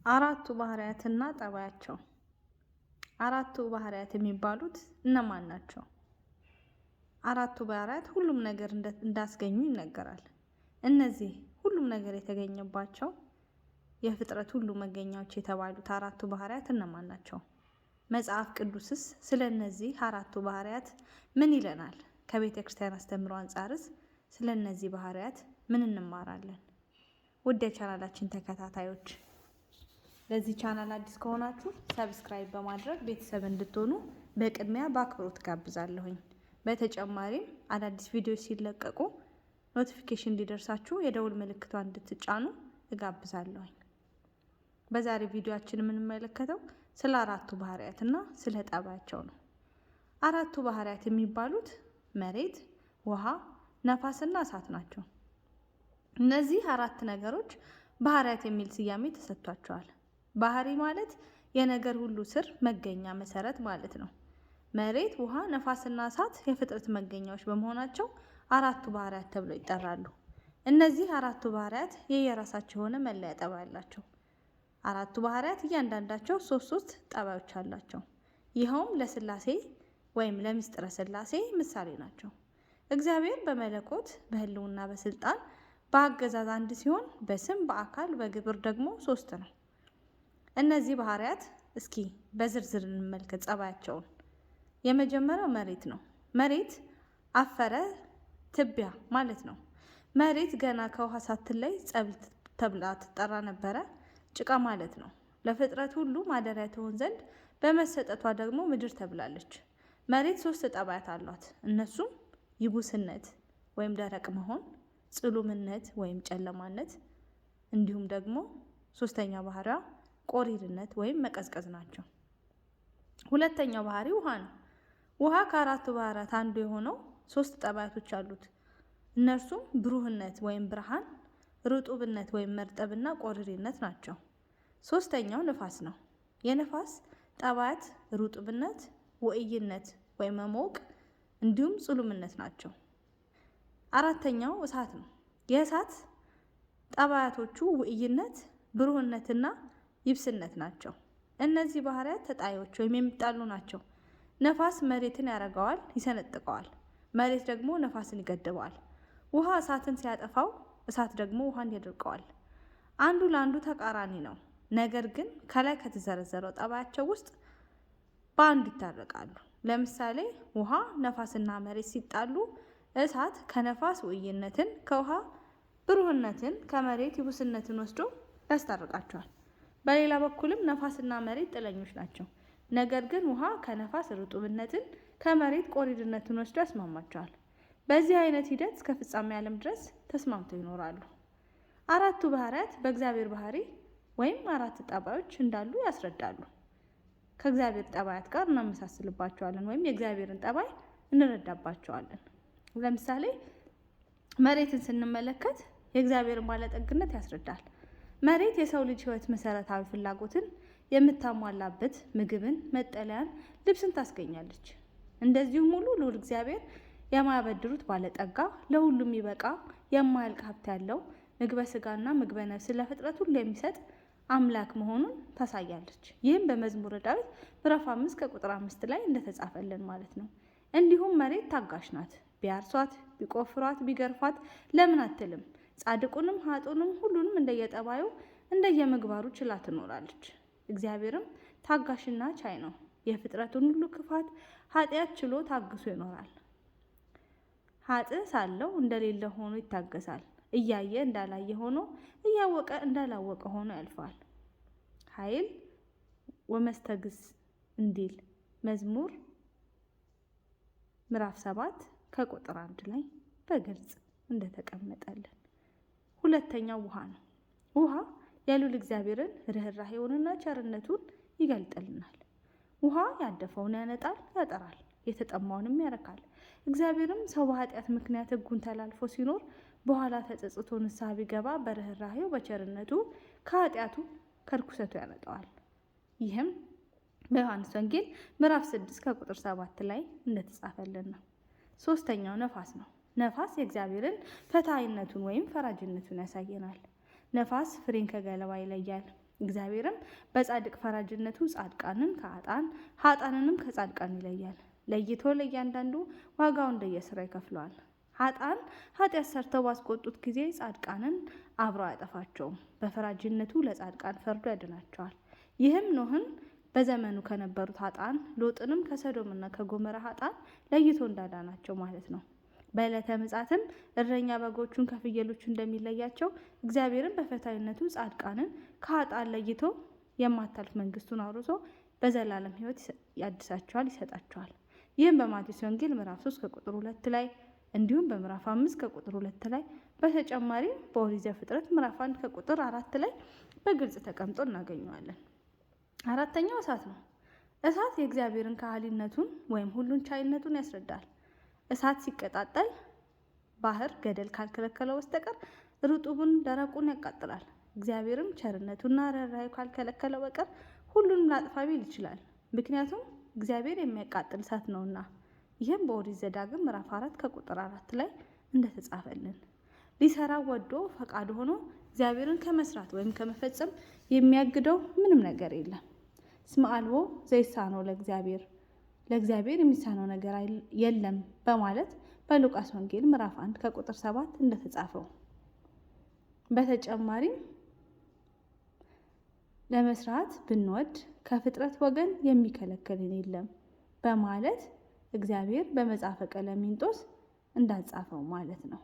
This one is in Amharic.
አራቱ ባህሪያትና ጠባያቸው። አራቱ ባህሪያት የሚባሉት እነማን ናቸው? አራቱ ባህሪያት ሁሉም ነገር እንዳስገኙ ይነገራል። እነዚህ ሁሉም ነገር የተገኘባቸው የፍጥረት ሁሉ መገኛዎች የተባሉት አራቱ ባህሪያት እነማን ናቸው? መጽሐፍ ቅዱስስ ስለ እነዚህ አራቱ ባህሪያት ምን ይለናል? ከቤተ ክርስቲያን አስተምህሮ አንጻርስ ስለ እነዚህ ባህሪያት ምን እንማራለን? ውድ የቻናላችን ተከታታዮች ለዚህ ቻናል አዲስ ከሆናችሁ ሰብስክራይብ በማድረግ ቤተሰብ እንድትሆኑ በቅድሚያ በአክብሮት ጋብዛለሁኝ። በተጨማሪም አዳዲስ ቪዲዮዎች ሲለቀቁ ኖቲፊኬሽን እንዲደርሳችሁ የደውል ምልክቷን እንድትጫኑ እጋብዛለሁኝ። በዛሬ ቪዲዮአችን የምንመለከተው ስለ አራቱ ባህሪያትና ስለ ጠባያቸው ነው። አራቱ ባህሪያት የሚባሉት መሬት፣ ውሃ፣ ነፋስና እሳት ናቸው። እነዚህ አራት ነገሮች ባህሪያት የሚል ስያሜ ተሰጥቷቸዋል። ባህሪ ማለት የነገር ሁሉ ስር መገኛ መሰረት ማለት ነው። መሬት፣ ውሃ፣ ነፋስና እሳት የፍጥረት መገኛዎች በመሆናቸው አራቱ ባህሪያት ተብለው ይጠራሉ። እነዚህ አራቱ ባህሪያት የየራሳቸው የሆነ መለያ ጠባይ አላቸው። አራቱ ባህሪያት እያንዳንዳቸው ሶስት ጠባዮች አላቸው። ይኸውም ለስላሴ ወይም ለምስጢረ ስላሴ ምሳሌ ናቸው። እግዚአብሔር በመለኮት በሕልውና በስልጣን በአገዛዝ አንድ ሲሆን በስም በአካል በግብር ደግሞ ሶስት ነው። እነዚህ ባህሪያት እስኪ በዝርዝር እንመልከት ጸባያቸውን። የመጀመሪያው መሬት ነው። መሬት አፈረ፣ ትቢያ ማለት ነው። መሬት ገና ከውሃ ሳትለይ ጸብል ተብላ ትጠራ ነበረ። ጭቃ ማለት ነው። ለፍጥረት ሁሉ ማደሪያ ትሆን ዘንድ በመሰጠቷ ደግሞ ምድር ተብላለች። መሬት ሶስት ጠባያት አሏት። እነሱም ይቡስነት ወይም ደረቅ መሆን፣ ጽሉምነት ወይም ጨለማነት፣ እንዲሁም ደግሞ ሶስተኛ ባህሪዋ ቆሪርነት ወይም መቀዝቀዝ ናቸው። ሁለተኛው ባህሪ ውሃ ነው። ውሃ ከአራቱ ባህሪያት አንዱ የሆነው ሶስት ጠባያቶች አሉት። እነርሱም ብሩህነት ወይም ብርሃን፣ ርጡብነት ወይም መርጠብና ቆሪርነት ናቸው። ሶስተኛው ነፋስ ነው። የነፋስ ጠባያት ርጡብነት፣ ውዕይነት ወይም መሞቅ እንዲሁም ጽሉምነት ናቸው። አራተኛው እሳት ነው። የእሳት ጠባያቶቹ ውዕይነት፣ ብሩህነትና ይብስነት ናቸው። እነዚህ ባህሪያት ተጣዮች ወይም የሚጣሉ ናቸው። ነፋስ መሬትን ያረገዋል፣ ይሰነጥቀዋል። መሬት ደግሞ ነፋስን ይገድበዋል። ውሃ እሳትን ሲያጠፋው፣ እሳት ደግሞ ውሃን ያደርቀዋል። አንዱ ለአንዱ ተቃራኒ ነው። ነገር ግን ከላይ ከተዘረዘረው ጠባያቸው ውስጥ በአንዱ ይታረቃሉ። ለምሳሌ ውሃ፣ ነፋስና መሬት ሲጣሉ እሳት ከነፋስ ውዕይነትን፣ ከውሃ ብሩህነትን፣ ከመሬት ይቡስነትን ወስዶ ያስታርቃቸዋል። በሌላ በኩልም ነፋስና መሬት ጥለኞች ናቸው። ነገር ግን ውሃ ከነፋስ ርጡብነትን፣ ከመሬት ቆሪርነትን ወስዶ ያስማማቸዋል። በዚህ አይነት ሂደት እስከ ፍጻሜ ዓለም ድረስ ተስማምተው ይኖራሉ። አራቱ ባህሪያት በእግዚአብሔር ባህሪ ወይም አራት ጠባዮች እንዳሉ ያስረዳሉ። ከእግዚአብሔር ጠባያት ጋር እናመሳስልባቸዋለን ወይም የእግዚአብሔርን ጠባይ እንረዳባቸዋለን። ለምሳሌ መሬትን ስንመለከት የእግዚአብሔርን ባለጠግነት ያስረዳል። መሬት የሰው ልጅ ሕይወት መሰረታዊ ፍላጎትን የምታሟላበት ምግብን፣ መጠለያን፣ ልብስን ታስገኛለች። እንደዚሁም ሙሉ ልዑል እግዚአብሔር የማያበድሩት ባለጠጋ፣ ለሁሉም የሚበቃ የማያልቅ ሀብት ያለው ምግበ ስጋና ምግበ ነፍስ ለፍጥረት ሁሉ የሚሰጥ አምላክ መሆኑን ታሳያለች። ይህም በመዝሙረ ዳዊት ምዕራፍ 5 ከቁጥር 5 ላይ እንደተጻፈልን ማለት ነው። እንዲሁም መሬት ታጋሽ ናት። ቢያርሷት፣ ቢቆፍሯት፣ ቢገርፏት ለምን አትልም። ጻድቁንም ኃጥኡንም ሁሉንም እንደየጠባዩ እንደየምግባሩ ችላ ትኖራለች። እግዚአብሔርም ታጋሽና ቻይ ነው። የፍጥረቱን ሁሉ ክፋት፣ ኃጢአት ችሎ ታግሶ ይኖራል። ኃጥእ ሳለው እንደሌለ ሆኖ ይታገሳል። እያየ እንዳላየ ሆኖ፣ እያወቀ እንዳላወቀ ሆኖ ያልፋል። ኃይል ወመስተግስ እንዲል መዝሙር ምዕራፍ 7 ከቁጥር 1 ላይ በግልጽ እንደተቀመጠልን። ሁለተኛው ውሃ ነው። ውሃ የልዑል እግዚአብሔርን ርኅራኄውንና ቸርነቱን ይገልጥልናል። ውሃ ያደፈውን ያነጣል፣ ያጠራል፣ የተጠማውንም ያረካል። እግዚአብሔርም ሰው በኃጢአት ምክንያት ሕጉን ተላልፎ ሲኖር በኋላ ተጸጽቶ ንስሐ ቢገባ በርኅራኄው በቸርነቱ ከኃጢአቱ ከርኩሰቱ ያነጣዋል። ይህም በዮሐንስ ወንጌል ምዕራፍ 6 ከቁጥር 7 ላይ እንደተጻፈልን ነው። ሶስተኛው ነፋስ ነው። ነፋስ የእግዚአብሔርን ፈታይነቱን ወይም ፈራጅነቱን ያሳየናል። ነፋስ ፍሬን ከገለባ ይለያል። እግዚአብሔርም በጻድቅ ፈራጅነቱ ጻድቃንን ከኃጥአን ኃጥአንንም ከጻድቃን ይለያል። ለይቶ ለእያንዳንዱ ዋጋው እንደየስራ ይከፍለዋል። ኃጥአን ኃጢአት ሰርተው ባስቆጡት ጊዜ ጻድቃንን አብረው አያጠፋቸውም። በፈራጅነቱ ለጻድቃን ፈርዶ ያድናቸዋል። ይህም ኖህን በዘመኑ ከነበሩት ኃጥአን ሎጥንም ከሰዶምና ከጎመራ ኃጥአን ለይቶ እንዳዳናቸው ማለት ነው። በዕለተ ምጽአትም እረኛ በጎቹን ከፍየሎቹ እንደሚለያቸው እግዚአብሔርን በፈታኝነቱ ጻድቃንን ከኃጥአን ለይቶ የማታልፍ መንግስቱን አውርሶ በዘላለም ሕይወት ያድሳቸዋል፣ ይሰጣቸዋል። ይህም በማቴዎስ ወንጌል ምዕራፍ 3 ከቁጥር 2 ላይ እንዲሁም በምዕራፍ 5 ከቁጥር 2 ላይ በተጨማሪም በኦሪት ዘፍጥረት ምዕራፍ 1 ከቁጥር 4 ላይ በግልጽ ተቀምጦ እናገኘዋለን። አራተኛው እሳት ነው። እሳት የእግዚአብሔርን ከሃሊነቱን ወይም ሁሉን ቻይነቱን ያስረዳል። እሳት ሲቀጣጠል ባህር ገደል ካልከለከለው በስተቀር ርጡቡን ደረቁን ያቃጥላል። እግዚአብሔርም ቸርነቱና ርኅራኄው ካልከለከለው በቀር ሁሉንም ላጥፋ ቢል ይችላል። ምክንያቱም እግዚአብሔር የሚያቃጥል እሳት ነውና። ይህም በኦሪት ዘዳግም ምዕራፍ 4 ከቁጥር 4 ላይ እንደተጻፈልን ሊሰራ ወዶ ፈቃዱ ሆኖ እግዚአብሔርን ከመስራት ወይም ከመፈጸም የሚያግደው ምንም ነገር የለም። እስመ አልቦ ዘይሳነው ለእግዚአብሔር የሚሳነው ነገር የለም በማለት በሉቃስ ወንጌል ምዕራፍ 1 ከቁጥር 7 እንደተጻፈው። በተጨማሪም ለመስራት ብንወድ ከፍጥረት ወገን የሚከለክልን የለም በማለት እግዚአብሔር በመጽሐፈ ቀለሚንጦስ እንዳጻፈው ማለት ነው።